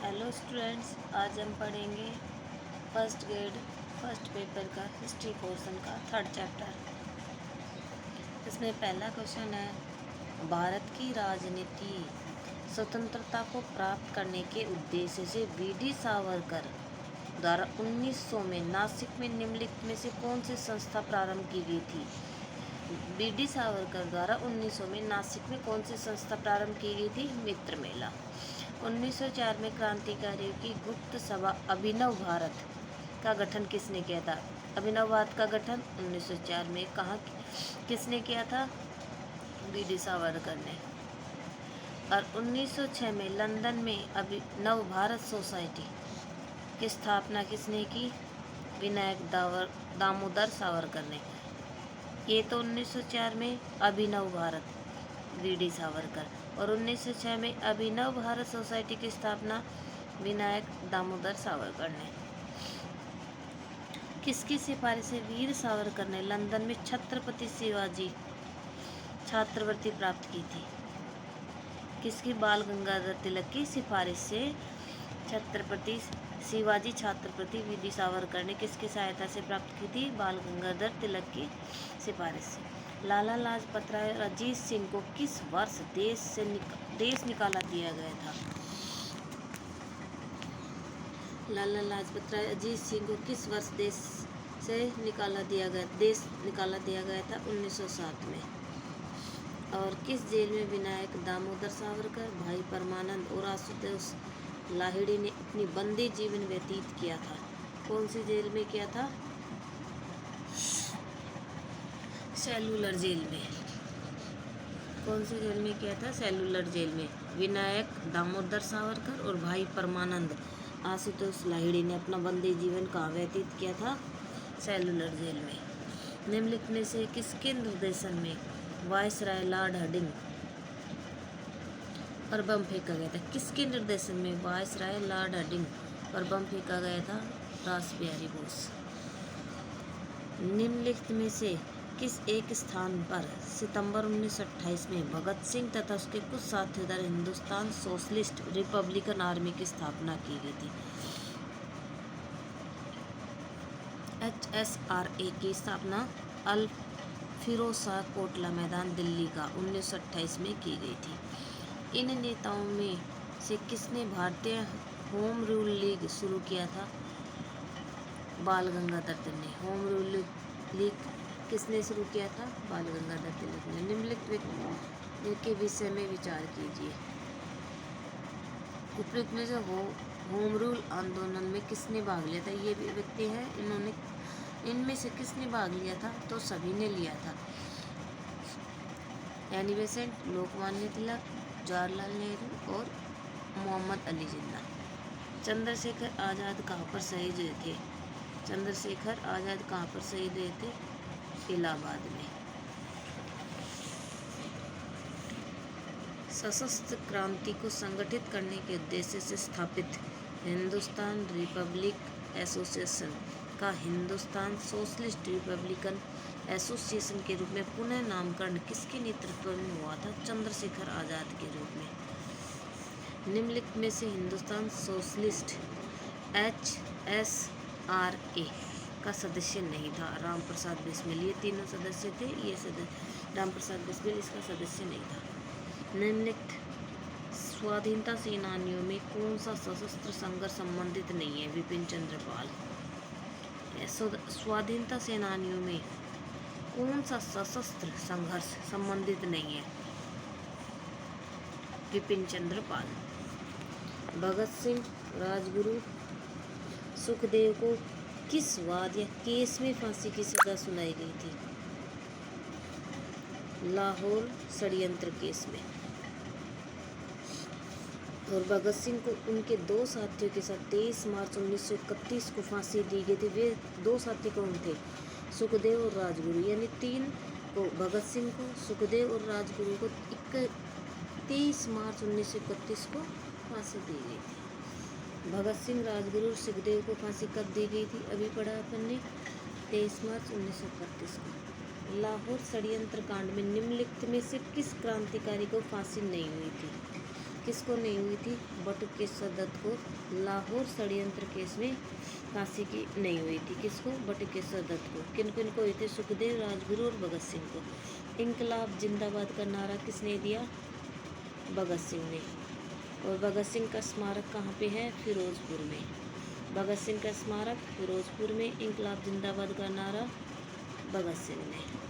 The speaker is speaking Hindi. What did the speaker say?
हेलो स्टूडेंट्स, आज हम पढ़ेंगे फर्स्ट ग्रेड फर्स्ट पेपर का हिस्ट्री पोर्शन का थर्ड चैप्टर। इसमें पहला क्वेश्चन है, भारत की राजनीति स्वतंत्रता को प्राप्त करने के उद्देश्य से वी.डी. सावरकर द्वारा 1900 में नासिक में निम्नलिखित में से कौन सी संस्था प्रारंभ की गई थी? वी.डी. सावरकर द्वारा 1900 में नासिक में कौन सी संस्था प्रारंभ की गई थी? मित्र मेला। 1904 में क्रांतिकारियों की गुप्त सभा अभिनव भारत का गठन किसने किया था? अभिनव भारत का गठन 1904 में कहाँ किसने किया था? वी.डी. सावरकर ने। और 1906 में लंदन में अभिनव भारत सोसाइटी की स्थापना किसने की? विनायक दामोदर सावरकर ने। ये तो 1904 में अभिनव भारत वी.डी. सावरकर, और 1906 में अभिनव भारत सोसाइटी की स्थापना विनायक दामोदर सावरकर ने। किसकी सिफारिश से वीर सावरकर ने लंदन में छत्रपति शिवाजी छात्रवृत्ति प्राप्त की थी? किसकी? बाल गंगाधर तिलक की सिफारिश से छत्रपति शिवाजी छात्रवृत्ति वी.डी. सावरकर ने किसकी सहायता से प्राप्त की थी? बाल गंगाधर तिलक की सिफारिश से। लाला लाजपत राय और अजीत सिंह को किस वर्ष देश निकाला दिया गया था? लाला लाजपत राय अजीत सिंह को किस वर्ष देश निकाला दिया गया था? 1907 में। और किस जेल में विनायक दामोदर सावरकर, भाई परमानंद और आशुतोष लाहिड़ी ने अपनी बंदी जीवन व्यतीत किया था? कौन सी जेल में किया था? सेलुलर जेल में। कौन सी जेल में किया था? सेलुलर जेल में। विनायक दामोदर सावरकर और भाई परमानंद आशुतोष लाहिड़ी ने अपना बंदी जीवन कहाँ व्यतीत किया था? सेलुलर जेल में। निम्नलिखित में से किसके निर्देशन में वायसराय लॉर्ड हार्डिंग पर बम फेंका गया था? किसके निर्देशन में वायसराय लॉर्ड हार्डिंग पर बम फेंका गया था? रासबिहारी बोस। निम्नलिखित में से किस एक स्थान पर सितंबर 1928 में भगत सिंह तथा उसके कुछ साथियों द्वारा हिंदुस्तान सोशलिस्ट रिपब्लिकन आर्मी की स्थापना की गई थी? HSRA की स्थापना अल फिरोज शाह कोटला मैदान दिल्ली का 1928 में की गई थी। इन नेताओं में से किसने भारतीय होम रूल लीग शुरू किया था? बाल गंगाधर तिलक ने। होम रूल लीग किसने शुरू किया था? बाल गंगाधर तिलक ने। निम्नलिखित के विषय में विचार कीजिए। उपयुक्त में से होम रूल आंदोलन में किसने भाग लिया था? ये व्यक्ति हैं, इनमें से किसने भाग लिया था? तो सभी ने लिया था। एनी बेसेंट, लोकमान्य तिलक, जवाहरलाल नेहरू और मोहम्मद अली जिन्ना। चंद्रशेखर आज़ाद कहाँ पर शहीद हुए थे? चंद्रशेखर आज़ाद कहाँ पर शहीद हुए थे? इलाहाबाद में। सशस्त्र क्रांति को संगठित करने के उद्देश्य से स्थापित हिंदुस्तान रिपब्लिक एसोसिएशन का हिंदुस्तान सोशलिस्ट रिपब्लिकन एसोसिएशन के रूप में पुनः नामकरण किसके नेतृत्व में हुआ था? चंद्रशेखर आज़ाद के रूप में। निम्नलिखित में से हिंदुस्तान सोशलिस्ट HSRA का सदस्य नहीं था? राम प्रसाद बिस्मिल। ये तीनों सदस्य थे। राम प्रसाद बिस्मिल इसका सदस्य नहीं था। निम्नलिखित स्वाधीनता सेनानियों में कौन सा सशस्त्र संघर्ष संबंधित नहीं है? विपिन चंद्र पाल। स्वाधीनता सेनानियों में कौन सा सशस्त्र संघर्ष संबंधित नहीं है? विपिन चंद्र पाल। भगत सिंह, राजगुरु, सुखदेव को किस वाद या केस में फांसी की सजा सुनाई गई थी? लाहौर षड्यंत्र केस में। और भगत सिंह को उनके दो साथियों के साथ 23 मार्च 1931 को फांसी दी गई थी। वे दो साथी कौन थे? सुखदेव और राजगुरु। यानी तीन को, भगत सिंह को, सुखदेव और राजगुरु को 23 मार्च 1931 को फांसी दी गई थी। भगत सिंह, राजगुरु और सुखदेव को फांसी कब दी गई थी? अभी पढ़ा अपन ने, 23 मार्च 1931 को। लाहौर षड्यंत्र कांड में निम्नलिखित में से किस क्रांतिकारी को फांसी नहीं हुई थी? किसको नहीं हुई थी? बटुकेश्वर दत्त को। लाहौर षड्यंत्र केस में फांसी की नहीं हुई थी। किसको? बटुकेश्वर दत्त को। किन किन को हुई थी? सुखदेव, राजगुरु और भगत सिंह को। इंकलाब जिंदाबाद का नारा किसने दिया? भगत सिंह ने। और भगत सिंह का स्मारक कहाँ पे है? फिरोजपुर में। भगत सिंह का स्मारक फिरोजपुर में। इंकलाब जिंदाबाद का नारा भगत सिंह ने।